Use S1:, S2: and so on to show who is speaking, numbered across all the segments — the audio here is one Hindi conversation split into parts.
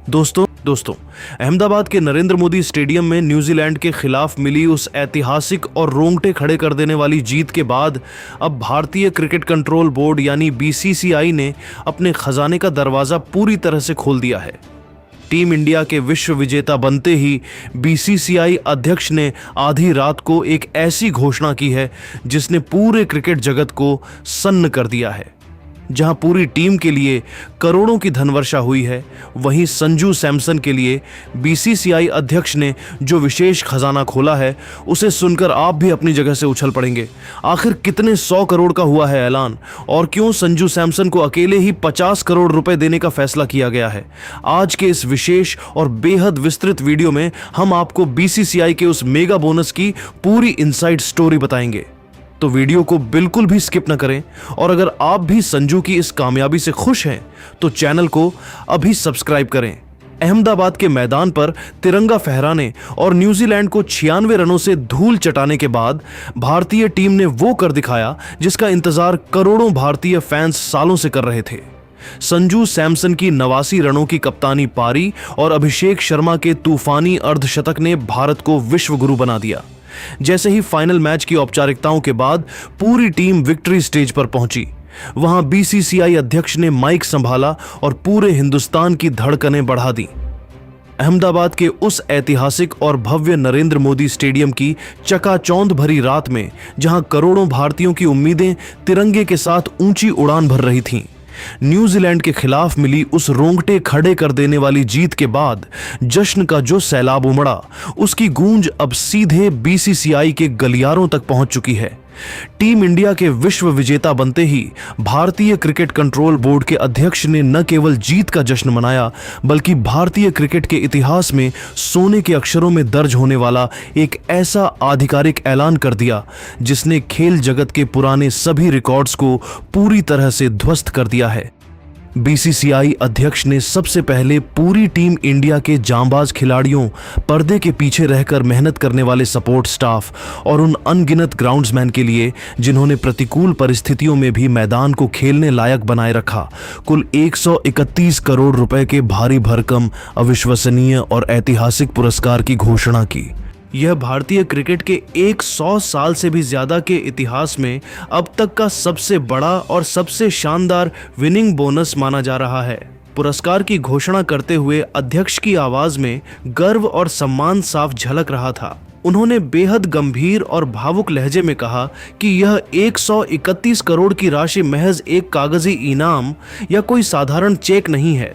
S1: दोस्तों अहमदाबाद के नरेंद्र मोदी स्टेडियम में न्यूजीलैंड के खिलाफ मिली उस ऐतिहासिक और रोंगटे खड़े कर देने वाली जीत के बाद अब भारतीय क्रिकेट कंट्रोल बोर्ड यानी बीसीसीआई ने अपने खजाने का दरवाजा पूरी तरह से खोल दिया है। टीम इंडिया के विश्व विजेता बनते ही बीसीसीआई अध्यक्ष ने आधी रात को एक ऐसी घोषणा की है जिसने पूरे क्रिकेट जगत को सन्न कर दिया है। जहां पूरी टीम के लिए करोड़ों की धनवर्षा हुई है, वहीं संजू सैमसन के लिए बीसीसीआई अध्यक्ष ने जो विशेष खजाना खोला है उसे सुनकर आप भी अपनी जगह से उछल पड़ेंगे। आखिर कितने 100 करोड़ का हुआ है ऐलान, और क्यों संजू सैमसन को अकेले ही 50 करोड़ रुपए देने का फैसला किया गया है? आज के इस विशेष और बेहद विस्तृत वीडियो में हम आपको बीसीसीआई के उस मेगा बोनस की पूरी इनसाइड स्टोरी बताएंगे, तो वीडियो को बिल्कुल भी स्किप न करें। और अगर आप भी संजू की इस कामयाबी से खुश हैं तो चैनल को अभी सब्सक्राइब करें। अहमदाबाद के मैदान पर तिरंगा फहराने और न्यूजीलैंड को 96 रनों से धूल चटाने के बाद भारतीय टीम ने वो कर दिखाया जिसका इंतजार करोड़ों भारतीय फैंस सालों से कर रहे थे। संजू सैमसन की 89 रनों की कप्तानी पारी और अभिषेक शर्मा के तूफानी अर्धशतक ने भारत को विश्व गुरु बना दिया। जैसे ही फाइनल मैच की औपचारिकताओं के बाद पूरी टीम विक्ट्री स्टेज पर पहुंची, वहां बीसीसीआई अध्यक्ष ने माइक संभाला और पूरे हिंदुस्तान की धड़कनें बढ़ा दी। अहमदाबाद के उस ऐतिहासिक और भव्य नरेंद्र मोदी स्टेडियम की चकाचौंध भरी रात में, जहां करोड़ों भारतीयों की उम्मीदें तिरंगे के साथ ऊंची उड़ान भर रही थीं, न्यूजीलैंड के खिलाफ मिली उस रोंगटे खड़े कर देने वाली जीत के बाद जश्न का जो सैलाब उमड़ा, उसकी गूंज अब सीधे बीसीसीआई के गलियारों तक पहुंच चुकी है। टीम इंडिया के विश्व विजेता बनते ही भारतीय क्रिकेट कंट्रोल बोर्ड के अध्यक्ष ने न केवल जीत का जश्न मनाया, बल्कि भारतीय क्रिकेट के इतिहास में सोने के अक्षरों में दर्ज होने वाला एक ऐसा आधिकारिक ऐलान कर दिया जिसने खेल जगत के पुराने सभी रिकॉर्ड्स को पूरी तरह से ध्वस्त कर दिया है। बीसीसीआई अध्यक्ष ने सबसे पहले पूरी टीम इंडिया के जांबाज खिलाड़ियों, पर्दे के पीछे रहकर मेहनत करने वाले सपोर्ट स्टाफ और उन अनगिनत ग्राउंड्समैन के लिए जिन्होंने प्रतिकूल परिस्थितियों में भी मैदान को खेलने लायक बनाए रखा, कुल 131 करोड़ रुपए के भारी भरकम, अविश्वसनीय और ऐतिहासिक पुरस्कार की घोषणा की। यह भारतीय क्रिकेट के 100 साल से भी ज्यादा के इतिहास में अब तक का सबसे बड़ा और सबसे शानदार विनिंग बोनस माना जा रहा है। पुरस्कार की घोषणा करते हुए अध्यक्ष की आवाज में गर्व और सम्मान साफ झलक रहा था। उन्होंने बेहद गंभीर और भावुक लहजे में कहा कि यह 131 करोड़ की राशि महज एक कागजी इनाम या कोई साधारण चेक नहीं है,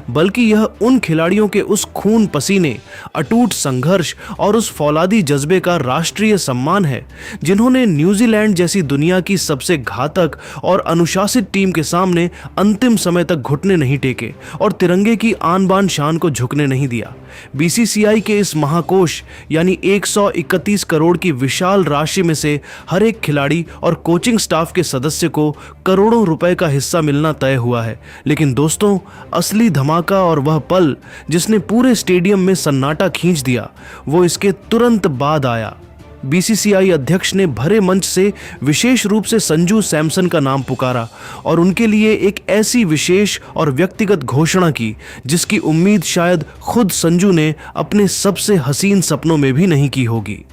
S1: बल्कि यह उन खिलाड़ियों के उस खून पसीने, अटूट संघर्ष और उस फौलादी जज्बे का राष्ट्रीय सम्मान है जिन्होंने न्यूजीलैंड जैसी दुनिया की सबसे घातक और अनुशासित टीम के सामने अंतिम समय तक घुटने नहीं टेके और तिरंगे की आन बान शान को झुकने नहीं दिया। बीसीसीआई के इस महाकोष यानी 131 करोड़ की विशाल राशि में से हर एक खिलाड़ी और कोचिंग स्टाफ के सदस्य को करोड़ों रुपए का हिस्सा मिलना तय हुआ है। लेकिन दोस्तों, असली धमाका और वह पल जिसने पूरे स्टेडियम में सन्नाटा खींच दिया, वो इसके तुरंत बाद आया। बीसीसीआई अध्यक्ष ने भरे मंच से विशेष रूप से संजू सैमसन का नाम पुकारा और उनके लिए एक ऐसी विशेष और व्यक्तिगत घोषणा की जिसकी उम्मीद शायद खुद संजू ने अपने सबसे हसीन सपनों में भी नहीं की होगी।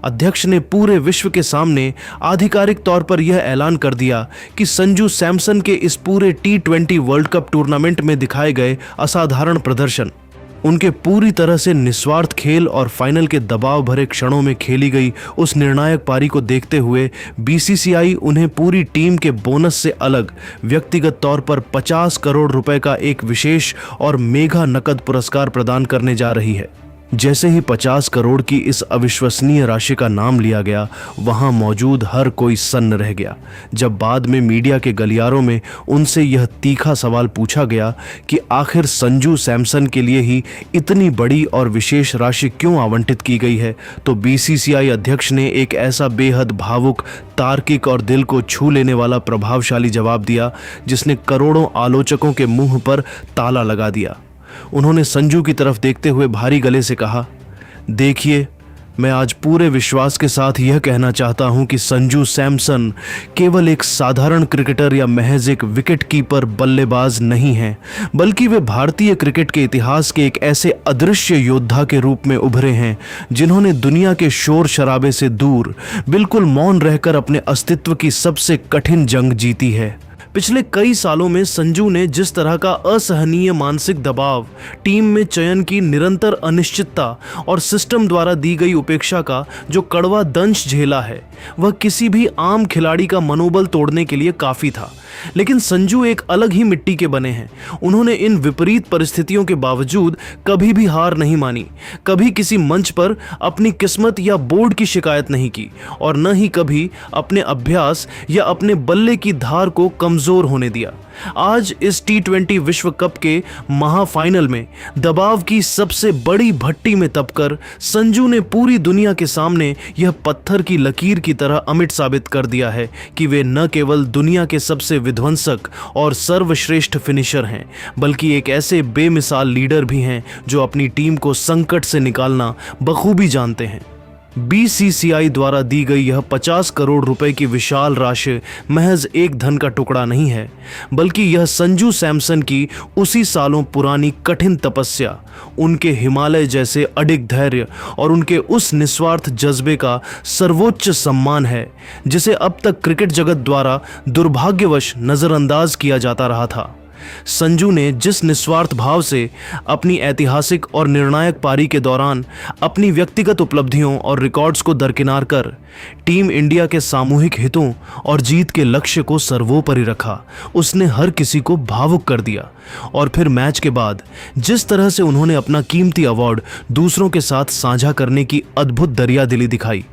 S1: अध्यक्ष ने पूरे विश्व के सामने आधिकारिक तौर पर यह ऐलान कर दिया कि संजू सैमसन के इस पूरे T20 वर्ल्ड कप टूर्नामेंट में दिखाए गए असाधारण प्रदर्शन, उनके पूरी तरह से निस्वार्थ खेल और फाइनल के दबाव भरे क्षणों में खेली गई उस निर्णायक पारी को देखते हुए बीसीसीआई उन्हें पूरी टीम के बोनस से अलग व्यक्तिगत तौर पर 50 करोड़ रुपए का एक विशेष और मेगा नकद पुरस्कार प्रदान करने जा रही है। जैसे ही 50 करोड़ की इस अविश्वसनीय राशि का नाम लिया गया, वहां मौजूद हर कोई सन्न रह गया। जब बाद में मीडिया के गलियारों में उनसे यह तीखा सवाल पूछा गया कि आखिर संजू सैमसन के लिए ही इतनी बड़ी और विशेष राशि क्यों आवंटित की गई है, तो बीसीसीआई अध्यक्ष ने एक ऐसा बेहद भावुक, तार्किक और दिल को छू लेने वाला प्रभावशाली जवाब दिया जिसने करोड़ों आलोचकों के मुंह पर ताला लगा दिया। उन्होंने संजू की तरफ देखते हुए भारी गले से कहा, देखिए, मैं आज पूरे विश्वास के साथ यह कहना चाहता हूं कि संजू सैमसन केवल एक साधारण क्रिकेटर या महज एक विकेट कीपर बल्लेबाज नहीं हैं, बल्कि वे भारतीय क्रिकेट के इतिहास के एक ऐसे अदृश्य योद्धा के रूप में उभरे हैं जिन्होंने दुनिया के शोर शराबे से दूर बिल्कुल मौन रहकर अपने अस्तित्व की सबसे कठिन जंग जीती है। पिछले कई सालों में संजू ने जिस तरह का असहनीय मानसिक दबाव, टीम में चयन की निरंतर अनिश्चितता और सिस्टम द्वारा दी गई उपेक्षा का जो कड़वा दंश झेला है, वह किसी भी आम खिलाड़ी का मनोबल तोड़ने के लिए काफी था। लेकिन संजू एक अलग ही मिट्टी के बने हैं। उन्होंने इन विपरीत परिस्थितियों के बावजूद कभी भी हार नहीं मानी, कभी किसी मंच पर अपनी किस्मत या बोर्ड की शिकायत नहीं की और न ही कभी अपने अभ्यास या अपने बल्ले की धार को कमजोर होने दिया। आज इस T20 विश्व कप के महाफाइनल में दबाव की सबसे बड़ी भट्टी में तपकर संजू ने पूरी दुनिया के सामने यह पत्थर की लकीर की तरह अमिट साबित कर दिया है कि वे न केवल दुनिया के सबसे विध्वंसक और सर्वश्रेष्ठ फिनिशर हैं, बल्कि एक ऐसे बेमिसाल लीडर भी हैं जो अपनी टीम को संकट से निकालना बखूबी जानते हैं। BCCI द्वारा दी गई यह 50 करोड़ रुपए की विशाल राशि महज एक धन का टुकड़ा नहीं है, बल्कि यह संजू सैमसन की उसी सालों पुरानी कठिन तपस्या, उनके हिमालय जैसे अडिग धैर्य और उनके उस निस्वार्थ जज्बे का सर्वोच्च सम्मान है जिसे अब तक क्रिकेट जगत द्वारा दुर्भाग्यवश नजरअंदाज किया जाता रहा था। संजू ने जिस निस्वार्थ भाव से अपनी ऐतिहासिक और निर्णायक पारी के दौरान अपनी व्यक्तिगत उपलब्धियों और रिकॉर्ड्स को दरकिनार कर टीम इंडिया के सामूहिक हितों और जीत के लक्ष्य को सर्वोपरि रखा, उसने हर किसी को भावुक कर दिया। और फिर मैच के बाद जिस तरह से उन्होंने अपना कीमती अवार्ड दूसरों के साथ साझा करने की अद्भुत दरियादिली दिखाई,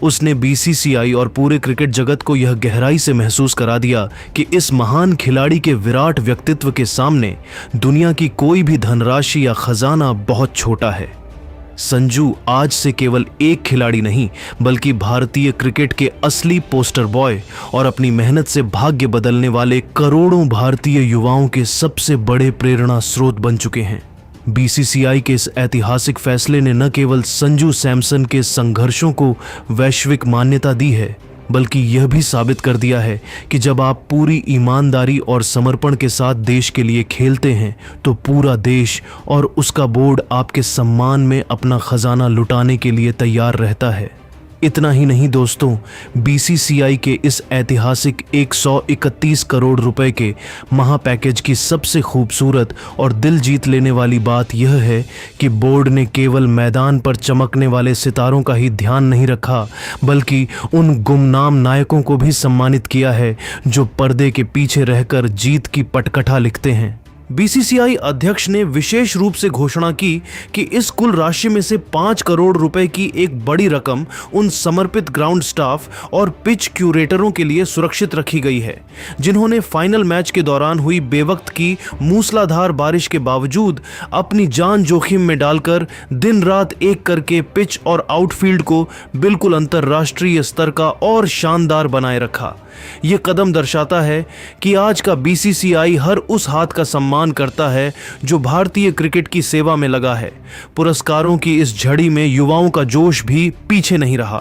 S1: उसने BCCI और पूरे क्रिकेट जगत को यह गहराई से महसूस करा दिया कि इस महान खिलाड़ी के विराट व्यक्तित्व के सामने दुनिया की कोई भी धनराशि या खजाना बहुत छोटा है। संजू आज से केवल एक खिलाड़ी नहीं, बल्कि भारतीय क्रिकेट के असली पोस्टर बॉय और अपनी मेहनत से भाग्य बदलने वाले करोड़ों भारतीय युवाओं के सबसे बड़े प्रेरणा स्रोत बन चुके हैं। BCCI के इस ऐतिहासिक फैसले ने न केवल संजू सैमसन के संघर्षों को वैश्विक मान्यता दी है, बल्कि यह भी साबित कर दिया है कि जब आप पूरी ईमानदारी और समर्पण के साथ देश के लिए खेलते हैं तो पूरा देश और उसका बोर्ड आपके सम्मान में अपना खजाना लुटाने के लिए तैयार रहता है। इतना ही नहीं दोस्तों, BCCI के इस ऐतिहासिक 131 करोड़ रुपए के महा पैकेज की सबसे खूबसूरत और दिल जीत लेने वाली बात यह है कि बोर्ड ने केवल मैदान पर चमकने वाले सितारों का ही ध्यान नहीं रखा, बल्कि उन गुमनाम नायकों को भी सम्मानित किया है जो पर्दे के पीछे रहकर जीत की पटकथा लिखते हैं। BCCI अध्यक्ष ने विशेष रूप से घोषणा की कि इस कुल राशि में से 5 करोड़ रुपए की एक बड़ी रकम उन समर्पित ग्राउंड स्टाफ और पिच क्यूरेटरों के लिए सुरक्षित रखी गई है जिन्होंने फाइनल मैच के दौरान हुई बेवक्त की मूसलाधार बारिश के बावजूद अपनी जान जोखिम में डालकर दिन रात एक करके पिच और आउटफील्ड को बिल्कुल अंतर्राष्ट्रीय स्तर का और शानदार बनाए रखा। यह कदम दर्शाता है कि आज का BCCI हर उस हाथ का सम्मान करता है जो भारतीय क्रिकेट की सेवा में लगा है। पुरस्कारों की इस झड़ी में युवाओं का जोश भी पीछे नहीं रहा।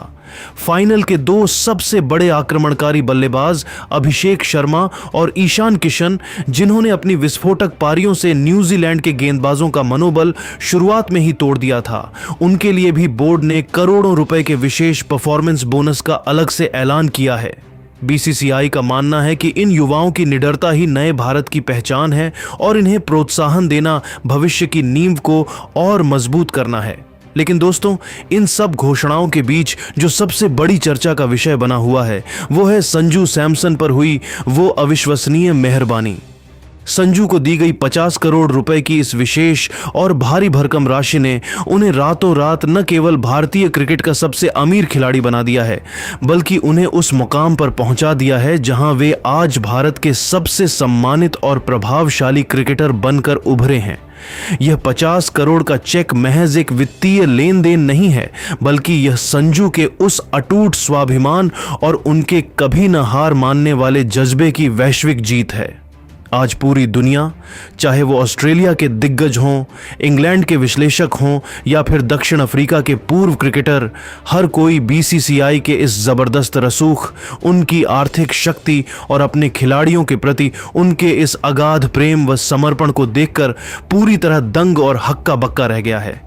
S1: फाइनल के 2 सबसे बड़े आक्रमणकारी बल्लेबाज अभिषेक शर्मा और ईशान किशन, जिन्होंने अपनी विस्फोटक पारियों से न्यूजीलैंड के गेंदबाजों का मनोबल शुरुआत में ही तोड़ दिया था, उनके लिए भी बोर्ड ने करोड़ों रुपए के विशेष परफॉर्मेंस बोनस का अलग से ऐलान किया है। BCCI का मानना है कि इन युवाओं की निडरता ही नए भारत की पहचान है और इन्हें प्रोत्साहन देना भविष्य की नींव को और मजबूत करना है। लेकिन दोस्तों, इन सब घोषणाओं के बीच जो सबसे बड़ी चर्चा का विषय बना हुआ है वो है संजू सैमसन पर हुई वो अविश्वसनीय मेहरबानी। संजू को दी गई 50 करोड़ रुपए की इस विशेष और भारी भरकम राशि ने उन्हें रातों रात न केवल भारतीय क्रिकेट का सबसे अमीर खिलाड़ी बना दिया है, बल्कि उन्हें उस मुकाम पर पहुंचा दिया है जहां वे आज भारत के सबसे सम्मानित और प्रभावशाली क्रिकेटर बनकर उभरे हैं। यह 50 करोड़ का चेक महज एक वित्तीय लेन देन नहीं है, बल्कि यह संजू के उस अटूट स्वाभिमान और उनके कभी न हार मानने वाले जज्बे की वैश्विक जीत है। आज पूरी दुनिया, चाहे वो ऑस्ट्रेलिया के दिग्गज हों, इंग्लैंड के विश्लेषक हों या फिर दक्षिण अफ्रीका के पूर्व क्रिकेटर, हर कोई बीसीसीआई के इस जबरदस्त रसूख, उनकी आर्थिक शक्ति और अपने खिलाड़ियों के प्रति उनके इस अगाध प्रेम व समर्पण को देखकर पूरी तरह दंग और हक्का बक्का रह गया है।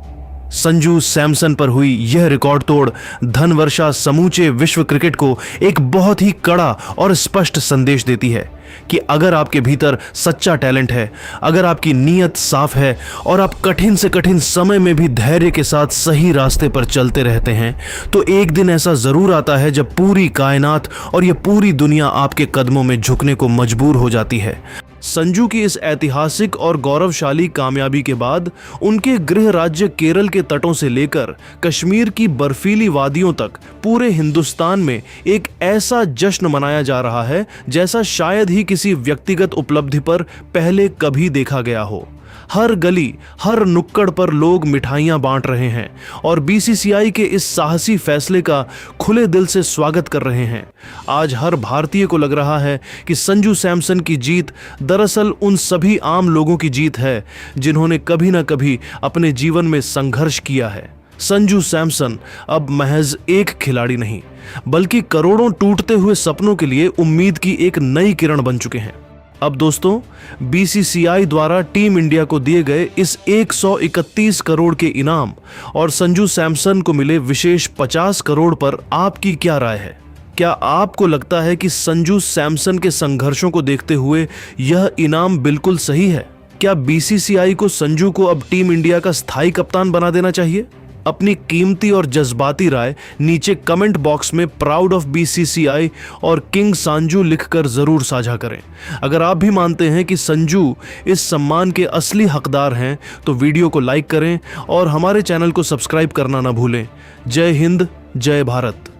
S1: संजू सैमसन पर हुई यह रिकॉर्ड तोड़ धन वर्षा समूचे विश्व क्रिकेट को एक बहुत ही कड़ा और स्पष्ट संदेश देती है कि अगर आपके भीतर सच्चा टैलेंट है, अगर आपकी नीयत साफ है और आप कठिन से कठिन समय में भी धैर्य के साथ सही रास्ते पर चलते रहते हैं, तो एक दिन ऐसा जरूर आता है जब पूरी कायनात और ये पूरी दुनिया आपके कदमों में झुकने को मजबूर हो जाती है। संजू की इस ऐतिहासिक और गौरवशाली कामयाबी के बाद उनके गृह राज्य केरल के तटों से लेकर कश्मीर की बर्फीली वादियों तक पूरे हिंदुस्तान में एक ऐसा जश्न मनाया जा रहा है जैसा शायद ही किसी व्यक्तिगत उपलब्धि पर पहले कभी देखा गया हो। हर गली, हर नुक्कड़ पर लोग मिठाइयां बांट रहे हैं और बीसीसीआई के इस साहसी फैसले का खुले दिल से स्वागत कर रहे हैं। आज हर भारतीय को लग रहा है कि संजू सैमसन की जीत दरअसल उन सभी आम लोगों की जीत है जिन्होंने कभी ना कभी अपने जीवन में संघर्ष किया है। संजू सैमसन अब महज एक खिलाड़ी नहीं, बल्कि करोड़ों टूटते हुए सपनों के लिए उम्मीद की एक नई किरण बन चुके हैं। अब दोस्तों, बीसीसीआई द्वारा टीम इंडिया को दिए गए इस 131 करोड़ के इनाम और संजू सैमसन को मिले विशेष 50 करोड़ पर आपकी क्या राय है? क्या आपको लगता है कि संजू सैमसन के संघर्षों को देखते हुए यह इनाम बिल्कुल सही है? क्या बीसीसीआई को संजू को अब टीम इंडिया का स्थायी कप्तान बना देना चाहिए? अपनी कीमती और जज्बाती राय नीचे कमेंट बॉक्स में प्राउड ऑफ बीसीसीआई और किंग संजू लिखकर जरूर साझा करें। अगर आप भी मानते हैं कि संजू इस सम्मान के असली हकदार हैं तो वीडियो को लाइक करें और हमारे चैनल को सब्सक्राइब करना ना भूलें। जय हिंद, जय भारत।